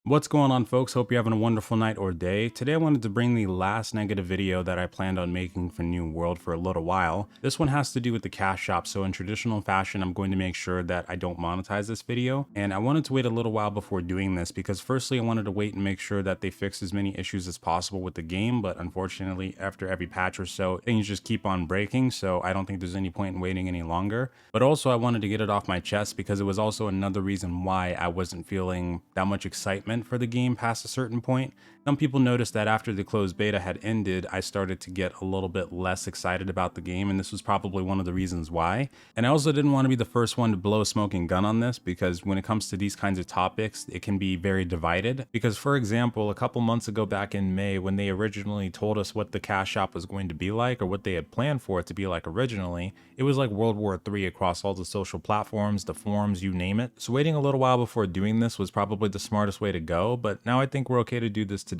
What's going on, folks? Hope you're having a wonderful night or day. Today I wanted to bring the last negative video that I planned on making for New World for a little while. This one has to do with the cash shop, so in traditional fashion I'm going to make sure that I don't monetize this video. And I wanted to wait a little while before doing this because firstly I wanted to wait and make sure that they fix as many issues as possible with the game, but unfortunately after every patch or so things just keep on breaking, so I don't think there's any point in waiting any longer. But also I wanted to get it off my chest because it was also another reason why I wasn't feeling that much excitement for the game past a certain point. Some people noticed that after the closed beta had ended, I started to get a little bit less excited about the game, and this was probably one of the reasons why. And I also didn't want to be the first one to blow a smoking gun on this, because when it comes to these kinds of topics, it can be very divided. Because for example, a couple months ago back in May, when they originally told us what the cash shop was going to be like, or what they had planned for it to be like originally, it was like World War III across all the social platforms, the forums, you name it. So waiting a little while before doing this was probably the smartest way to go, but now I think we're okay to do this today.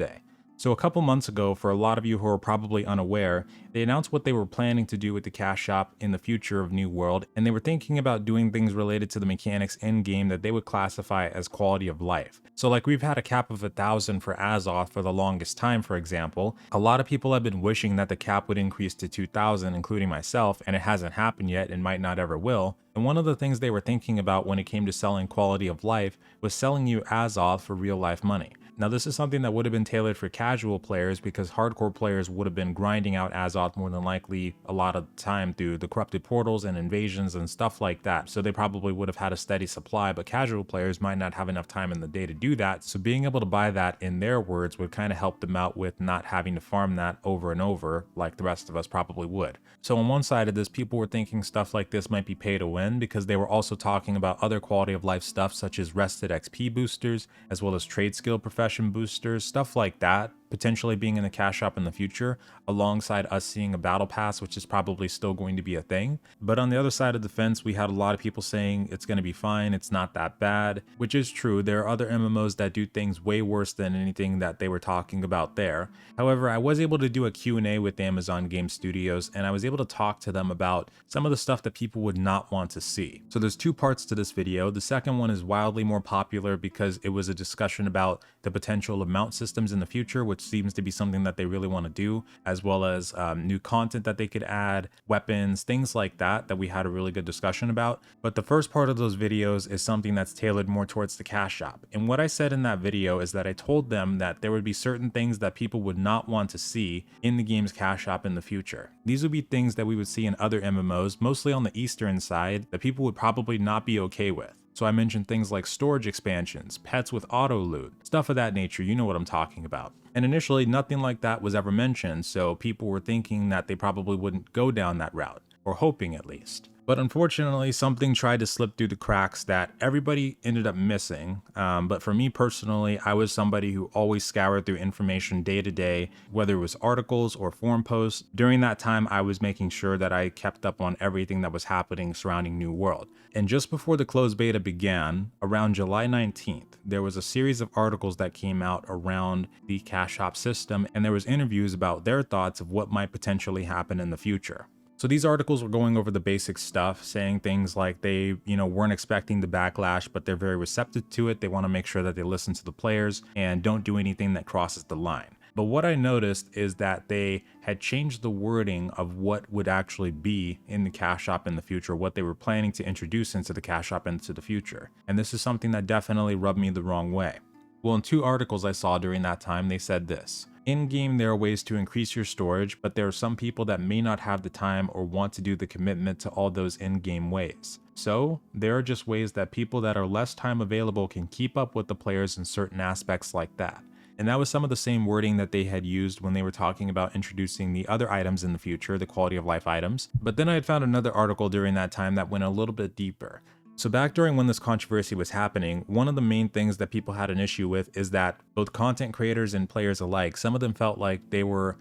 So a couple months ago, for a lot of you who are probably unaware, they announced what they were planning to do with the cash shop in the future of New World, and they were thinking about doing things related to the mechanics in game that they would classify as quality of life. So like we've had a cap of 1,000 for Azoth for the longest time, for example. A lot of people have been wishing that the cap would increase to 2,000, including myself, and it hasn't happened yet and might not ever will. And one of the things they were thinking about when it came to selling quality of life was selling you Azoth for real life money. Now this is something that would have been tailored for casual players, because hardcore players would have been grinding out Azoth more than likely a lot of the time through the corrupted portals and invasions and stuff like that. So they probably would have had a steady supply, but casual players might not have enough time in the day to do that. So being able to buy that, in their words, would kind of help them out with not having to farm that over and over like the rest of us probably would. So on one side of this, people were thinking stuff like this might be pay to win, because they were also talking about other quality of life stuff such as rested XP boosters, as well as trade skill profession boosters, stuff like that, potentially being in the cash shop in the future, alongside us seeing a battle pass, which is probably still going to be a thing. But on the other side of the fence, we had a lot of people saying it's going to be fine, it's not that bad, which is true. There are other MMOs that do things way worse than anything that they were talking about there. However, I was able to do a Q&A with Amazon Game Studios, and I was able to talk to them about some of the stuff that people would not want to see. So there's two parts to this video. The second one is wildly more popular because it was a discussion about the potential of mount systems in the future, which seems to be something that they really want to do, as well as new content that they could add, weapons, things like that we had a really good discussion about. But the first part of those videos is something that's tailored more towards the cash shop. And what I said in that video is that I told them that there would be certain things that people would not want to see in the game's cash shop in the future. These would be things that we would see in other MMOs, mostly on the eastern side, that people would probably not be okay with. So I mentioned things like storage expansions, pets with auto loot, stuff of that nature. You know what I'm talking about. And initially nothing like that was ever mentioned, so people were thinking that they probably wouldn't go down that route, or hoping at least. But unfortunately, something tried to slip through the cracks that everybody ended up missing. But for me personally, I was somebody who always scoured through information day to day, whether it was articles or forum posts. During that time, I was making sure that I kept up on everything that was happening surrounding New World. And just before the closed beta began, around July 19th, there was a series of articles that came out around the cash shop system, and there was interviews about their thoughts of what might potentially happen in the future. So these articles were going over the basic stuff, saying things like they, weren't expecting the backlash, but they're very receptive to it. They want to make sure that they listen to the players and don't do anything that crosses the line. But what I noticed is that they had changed the wording of what would actually be in the cash shop in the future, what they were planning to introduce into the cash shop into the future. And this is something that definitely rubbed me the wrong way. Well, in two articles I saw during that time, they said this. In-game, there are ways to increase your storage, but there are some people that may not have the time or want to do the commitment to all those in-game ways. So, there are just ways that people that are less time available can keep up with the players in certain aspects like that. And that was some of the same wording that they had used when they were talking about introducing the other items in the future, the quality of life items. But then I had found another article during that time that went a little bit deeper. So back during when this controversy was happening, one of the main things that people had an issue with is that both content creators and players alike, some of them felt like they were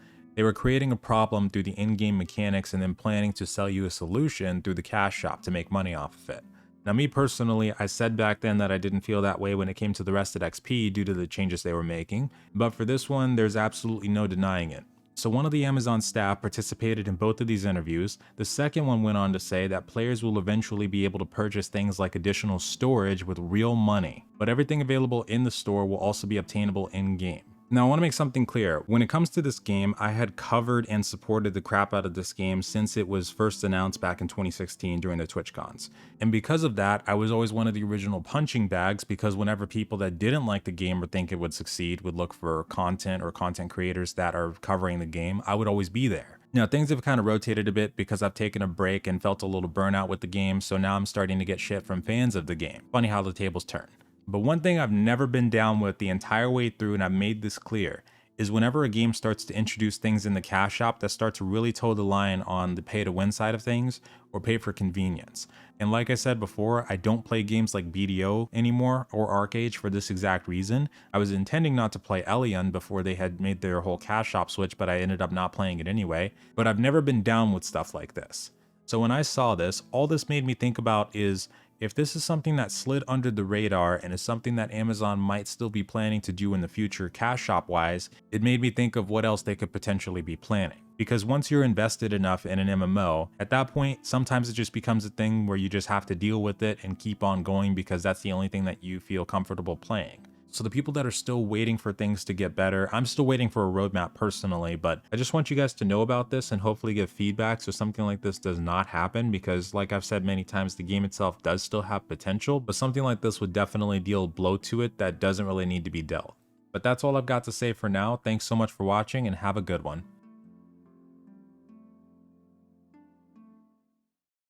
creating a problem through the in-game mechanics and then planning to sell you a solution through the cash shop to make money off of it. Now me personally, I said back then that I didn't feel that way when it came to the rested XP due to the changes they were making, but for this one, there's absolutely no denying it. So one of the Amazon staff participated in both of these interviews. The second one went on to say that players will eventually be able to purchase things like additional storage with real money, but everything available in the store will also be obtainable in-game. Now, I want to make something clear. When it comes to this game, I had covered and supported the crap out of this game since it was first announced back in 2016 during the TwitchCons. And because of that, I was always one of the original punching bags, because whenever people that didn't like the game or think it would succeed would look for content or content creators that are covering the game, I would always be there. Now, things have kind of rotated a bit because I've taken a break and felt a little burnout with the game, so now I'm starting to get shit from fans of the game. Funny how the tables turn. But one thing I've never been down with the entire way through, and I've made this clear, is whenever a game starts to introduce things in the cash shop that start to really toe the line on the pay to win side of things or pay for convenience. And like I said before, I don't play games like BDO anymore or ArcAge for this exact reason. I was intending not to play Elion before they had made their whole cash shop switch, but I ended up not playing it anyway. But I've never been down with stuff like this. So when I saw this, all this made me think about is, if this is something that slid under the radar and is something that Amazon might still be planning to do in the future cash shop wise, it made me think of what else they could potentially be planning. Because once you're invested enough in an MMO, at that point, sometimes it just becomes a thing where you just have to deal with it and keep on going because that's the only thing that you feel comfortable playing. So the people that are still waiting for things to get better, I'm still waiting for a roadmap personally, but I just want you guys to know about this and hopefully give feedback so something like this does not happen, because like I've said many times, the game itself does still have potential, but something like this would definitely deal a blow to it that doesn't really need to be dealt. But that's all I've got to say for now. Thanks so much for watching and have a good one.